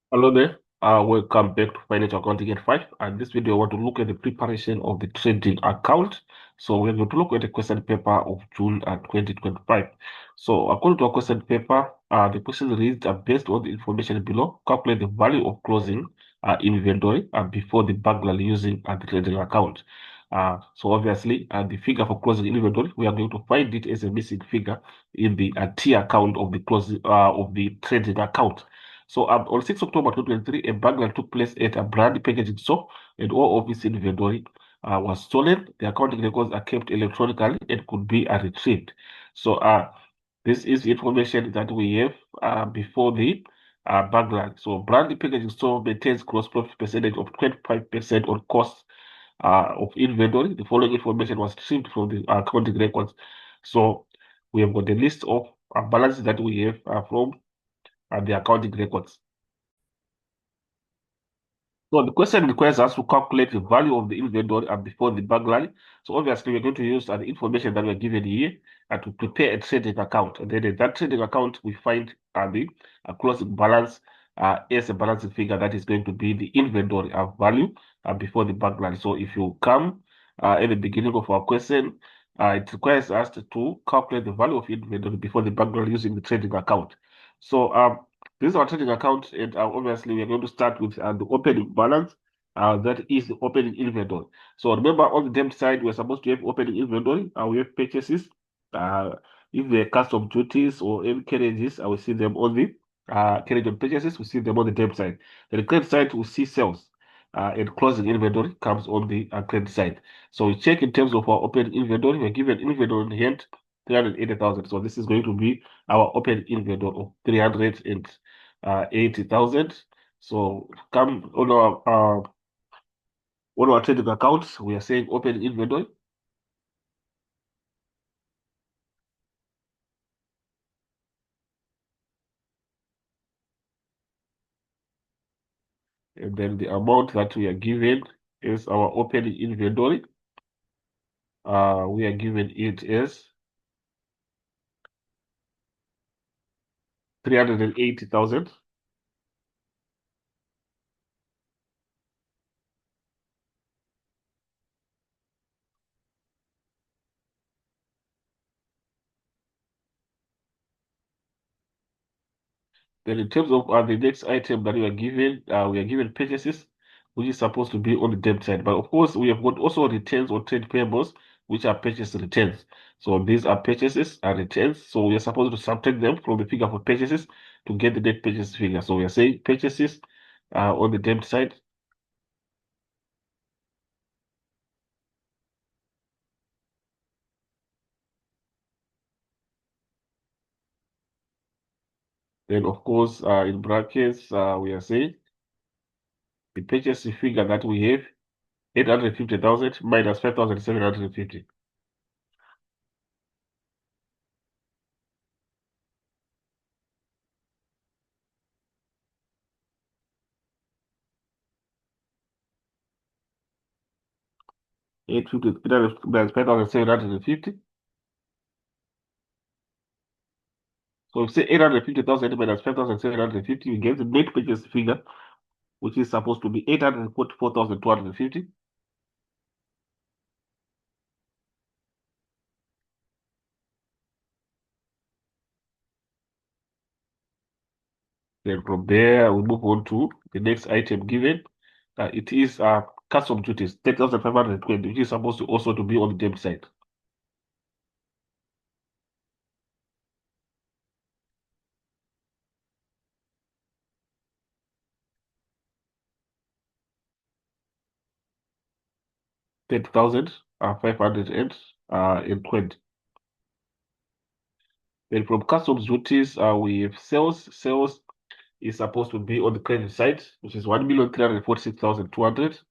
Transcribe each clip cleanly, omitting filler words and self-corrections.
Hello there. Welcome back to Financial Accounting at 5. And this video, I want to look at the preparation of the trading account. So we're going to look at the question paper of June 2025. So according to our question paper, the question reads, based on the information below, calculate the value of closing inventory before the burglary using the trading account. So obviously, the figure for closing inventory, we are going to find it as a missing figure in the T account of the closing of the trading account. So on 6 October 2023, a burglary took place at a brand packaging shop and all of its inventory was stolen. The accounting records are kept electronically and could be retrieved. So this is information that we have before the burglary. So brand packaging store maintains gross profit percentage of 25% on cost of inventory. The following information was retrieved from the accounting records. So we have got a list of balances that we have from the accounting records. So the question requires us to calculate the value of the inventory before the burglary. So obviously we're going to use the information that we're given here to prepare a trading account. And then in that trading account, we find the closing balance as a balancing figure that is going to be the inventory value before the burglary. So if you come at the beginning of our question, it requires us to calculate the value of inventory before the burglary using the trading account. So this is our trading account, and obviously we are going to start with the opening balance. That is the opening inventory. So remember, on the debit side, we're supposed to have opening inventory. We have purchases. Uh, if they're custom duties or any carriages, I will see them on the carriage on purchases. We see them on the debit side. The credit side, we see sales. And closing inventory comes on the credit side. So we check in terms of our opening inventory. We're given inventory in hand 380,000. So this is going to be our open inventory of 380,000. So come on our trading accounts, we are saying open inventory, and then the amount that we are given is our opening inventory. We are given it as 380,000. Then in terms of the next item that we are given purchases, which is supposed to be on the debt side. But of course, we have got also returns or trade payables, which are purchase returns. So these are purchases and returns. So we are supposed to subtract them from the figure for purchases to get the net purchase figure. So we are saying purchases on the debt side. Then of course, in brackets, we are saying the purchase figure that we have 850,000 minus 5,750. Eight fifty minus 5,750. So if say 850,000 minus 5,750, we get the net purchase figure, which is supposed to be 844,250. Then from there, we move on to the next item given. It is custom duties, 10,520, which is supposed to also to be on the debit side. $10,520. Then from customs duties, we have sales. Sales is supposed to be on the credit side, which is 1,346,200.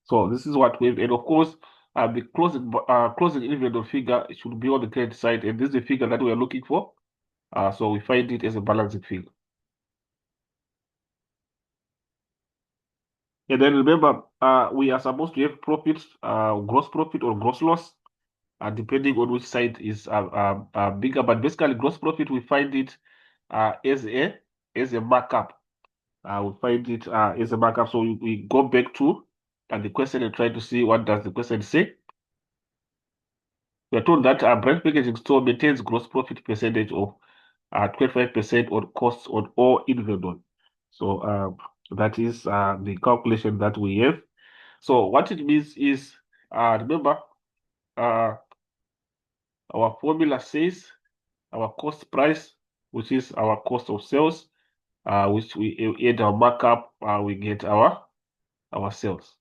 So this is what we have, and of course, the closing inventory figure should be on the credit side, and this is the figure that we are looking for. So we find it as a balancing figure. And then remember, we are supposed to have profit, gross profit or gross loss, depending on which side is bigger. But basically, gross profit, we find it as a markup. We find it as a markup. So we go back to the question and try to see what does the question say. We are told that a brand packaging store maintains gross profit percentage of 25% on costs on all inventory. So that is the calculation that we have. So what it means is, remember, uh, our formula says our cost price, which is our cost of sales, which we add our markup, we get our sales.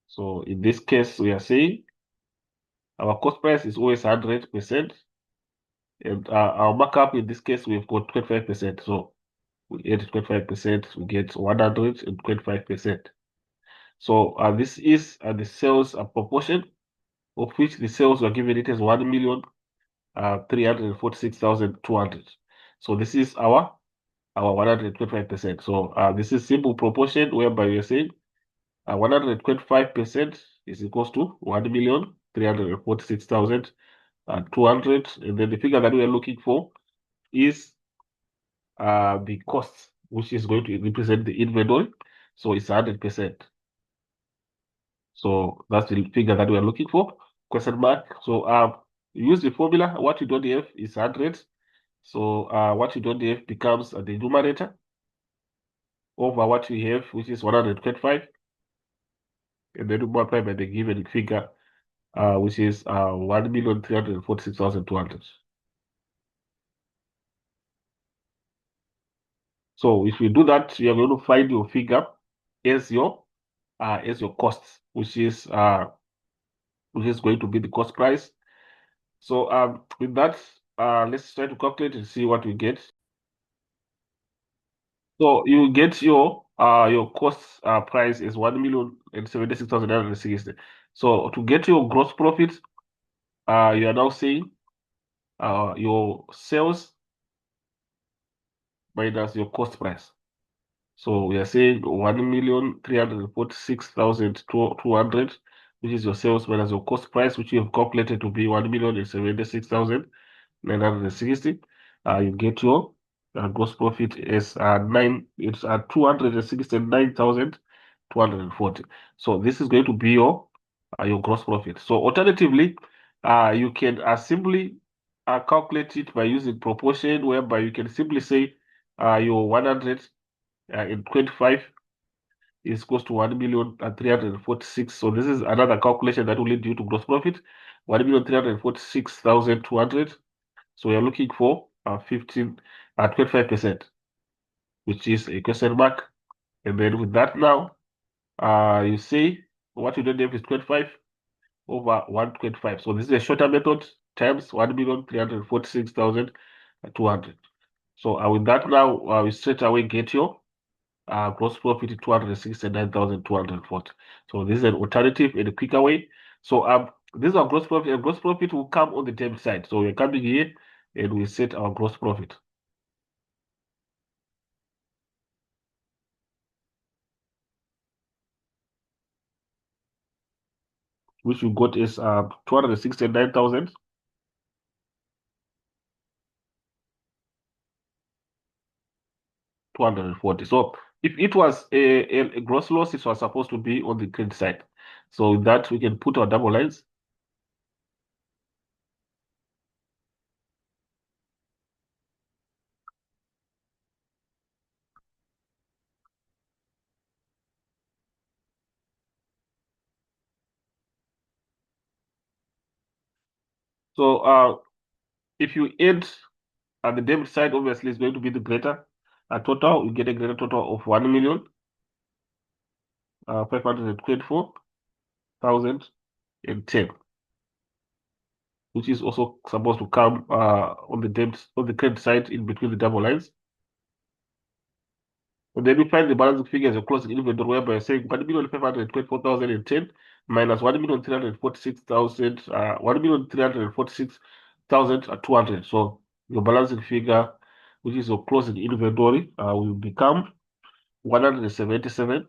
So in this case, we are saying our cost price is always 100%, and our markup in this case we've got 25%. So we add 25%, we get 125%. So this is the sales proportion, of which the sales were given it as 1,346,200. So this is our 125%. So this is simple proportion whereby we are saying 125% is equals to 1,346,200. And then the figure that we are looking for is the cost, which is going to represent the inventory. So it's 100%. So that's the figure that we are looking for, question mark. So use the formula. What you don't have is 100. So what you don't have becomes the numerator over what you have, which is 125, and then multiply by the given figure, which is 1,346,200. So if you do that, you are going to find your figure as your costs, which is going to be the cost price. So with that, let's try to calculate and see what we get. So you get your cost price is 1,076,960. So to get your gross profit, you are now saying your sales minus your cost price. So we are saying 1,346,200, which is your sales minus your cost price, which you have calculated to be 1,076,960. You get your gross profit is 269,240. So this is going to be your gross profit. So alternatively, you can simply calculate it by using proportion, whereby you can simply say your 125 is equals to 1,346,000. So this is another calculation that will lead you to gross profit, 1,346,200. So we are looking for 25%, which is a question mark. And then with that now, you say what you don't have is 25 over 125. So this is a shorter method times 1,346,200. So with that now, we straight away get your gross profit is 269,240. So this is an alternative and a quicker way. So this is our gross profit, and gross profit will come on the debit side. So we're coming here and we set our gross profit, which we got is 269,000. 240. So if it was a gross loss, it was supposed to be on the credit side. So with that, we can put our double lines. So if you add the debit side, obviously is going to be the greater total. You get a greater total of 1,524,010, which is also supposed to come on the credit side in between the double lines. And then we find the balancing figure as a closing inventory, whereby you're saying 1,524,010 minus 1,346,000, 1,346,200. So your balancing figure, which is your closing inventory, will become 177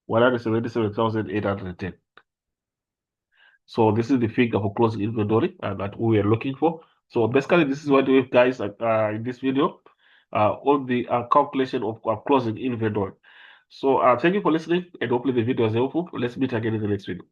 177,810. So this is the figure for closing inventory that we were looking for. So basically, this is what we have, guys, in this video, on the calculation of closing inventory. So thank you for listening, and hopefully the video is helpful. Let's meet again in the next video.